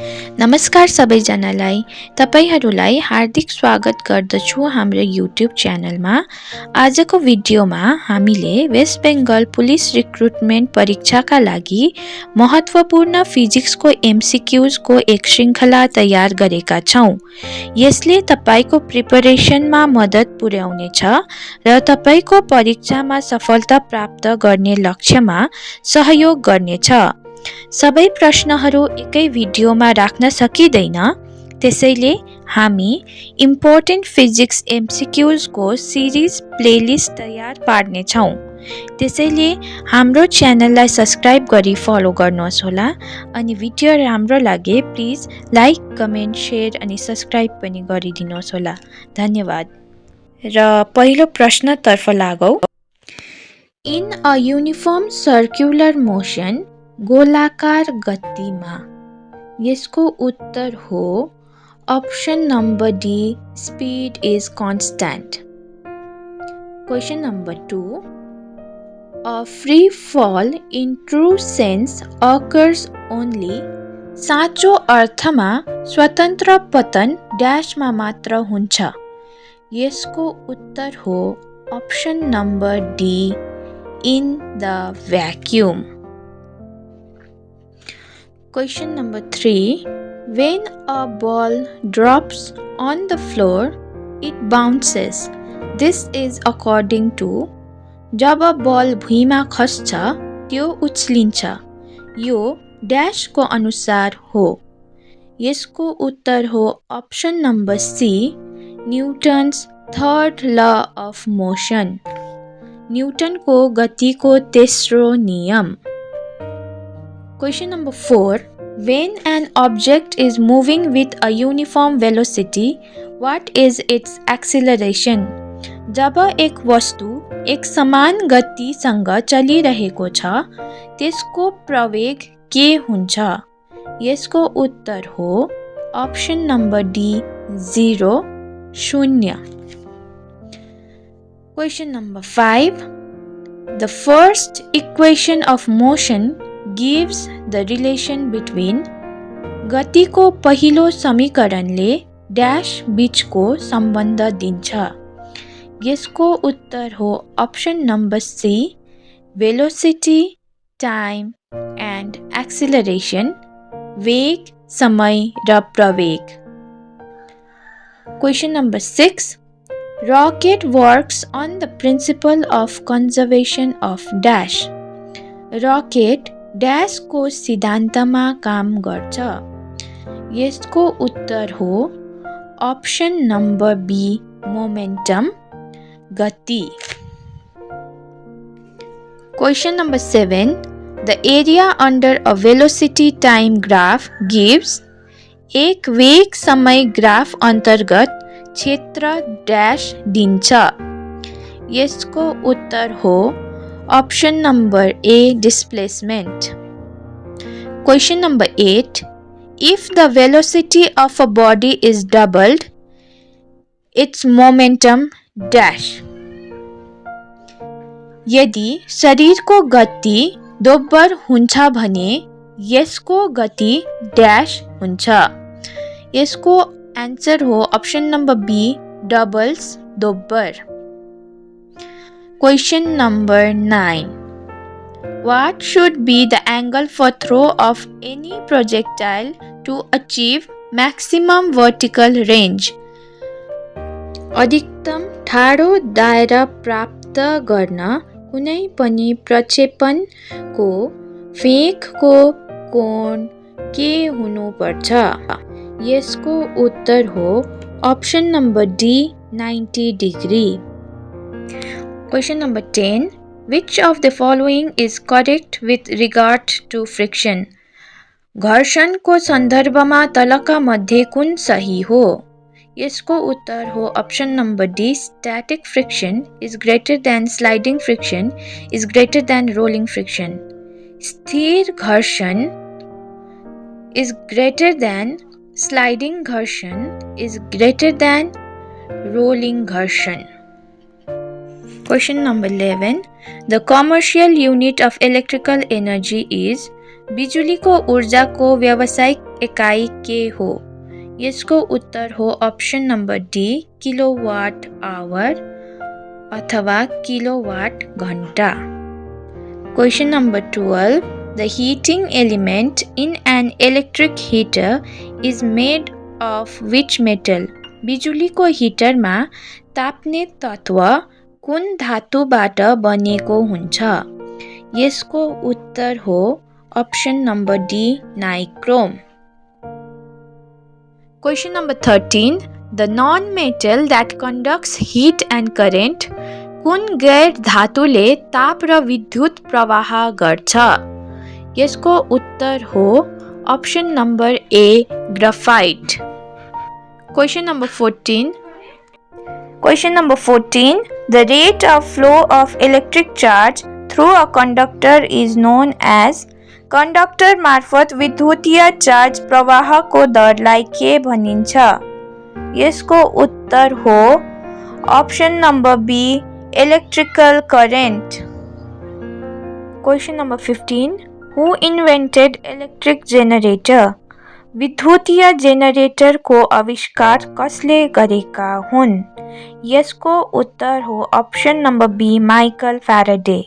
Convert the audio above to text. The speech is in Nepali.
नमस्कार सबैजनालाई। तपाईहरुलाई हार्दिक स्वागत गर्दछु हाम्रो YouTube च्यानलमा। आजको भिडियोमा हामीले वेस्ट बेंगल पुलिस रिक्रुटमेन्ट परीक्षाका लागि महत्त्वपूर्ण फिजिक्सको MCQs को एक श्रृंखला तयार गरेका छौं। यसले तपाईको प्रिपरेसनमा मद्दत पुर्याउनेछ र तपाईको परीक्षामा सफलता प्राप्त गर्ने लक्ष्यमा सहयोग गर्नेछ। सबै प्रश्नहरू एकै भिडियोमा राख्न सकिँदैन, त्यसैले हामी इम्पोर्टेन्ट फिजिक्स MCQs को सिरिज प्लेलिस्ट तयार पार्नेछौं। त्यसैले हाम्रो च्यानललाई सब्स्क्राइब गरी फलो गर्नुहोस् होला अनि भिडियो राम्रो लागे प्लिज लाइक, कमेन्ट, शेयर अनि सब्स्क्राइब पनि गरिदिनुहोस् होला। धन्यवाद। र पहिलो प्रश्नतर्फ लागौं। In a uniform circular motion, गोलाकार गतिमा। यसको उत्तर हो option number D, speed is constant. Question number 2, a free fall in true sense occurs only। साँचो अर्थमा स्वतन्त्र पतन ड्याशमा मात्र हुन्छ। यसको उत्तर हो option number D, in the vacuum. Question number 3, when a ball drops on the floor, it bounces. This is according to। जब बल भुइँमा खस्छ त्यो उछलिन्छ। यो डैश को अनुसार हो। यसको उत्तर हो option number C, Newton's third law of motion. Newton को गति को तेस्रो नियम। Question number 4, when an object is moving with a uniform velocity, what is its acceleration? जब एक वस्तु एक समान गतिसँग चलिरहेको छ, त्यसको प्रवेग के हुन्छ? यसको उत्तर हो option number D, 0, 0। Question number 5, the first equation of motion gives the relation between। गति को पहिलो समीकरणले डैश बीचको सम्बन्ध दिन्छ। यसको उत्तर हो option number C, velocity, time and acceleration. वेग, समय र प्रवेग। Question number 6, rocket works on the principle of conservation of dash। Rocket dash को सिद्धान्तमा काम गर्छ। यसको उत्तर हो ऑप्शन नंबर बी, मोमेन्टम, गति। Question number 7, the area under a velocity time graph gives। एक वेग समय ग्राफ अन्तर्गत क्षेत्र डैश दिन्छ। यसको उत्तर हो option number A, displacement. Question number 8, if the velocity of a body is doubled, its momentum dash। यदि शरीरको गति दोब्बर हुन्छ भने यसको गति डैश हुन्छ। यसको आन्सर हो ऑप्शन नंबर बी, डबल्स, दोब्बर। Question number 9, what should be the angle for throw of any projectile to achieve maximum vertical range? अधिकतम ठाडो दायरा प्राप्त गर्न कुनै पनि प्रक्षेपणको फेकको कोण के हुनुपर्छ? यसको उत्तर हो option number D, 90 degree. Question number 10, which of the following is correct with regard to friction? घर्षण को सन्दर्भमा तलका मध्ये कुन सही हो? यसको उत्तर हो option number D, static friction is greater than sliding friction is greater than rolling friction। स्थिर घर्षण is greater than sliding घर्षण is greater than rolling घर्षण। Question number 11, the commercial unit of electrical energy is। बिजुलीको ऊर्जाको व्यावसायिक एकाइ के हो? यसको उत्तर हो option number D kilowatt hour अथवा किलोवाट घण्टा। Question number 12. The heating element in an electric heater is made of which metal? बिजुलीको हिटरमा ताप्ने तत्व कुन धातुबाट बनेको हुन्छ? यसको उत्तर हो option number D nichrome. Question number 13. The non-metal that conducts heat and current कुन गैर धातुले ताप र विद्युत प्रवाह गर्छ? यसको उत्तर हो option number A graphite. Question number 14. Question number 14. The rate of flow of electric charge through a conductor is known as conductor मार्फत विद्युतीय चार्ज प्रवाहको दरलाई के भनिन्छ? यसको उत्तर हो option number B electrical current. Question number 15. Who invented electric generator? विद्युतीय जेनेरेटरको आविष्कार कसले गरेका हुन्? यसको उत्तर हो option number be Michael Faraday.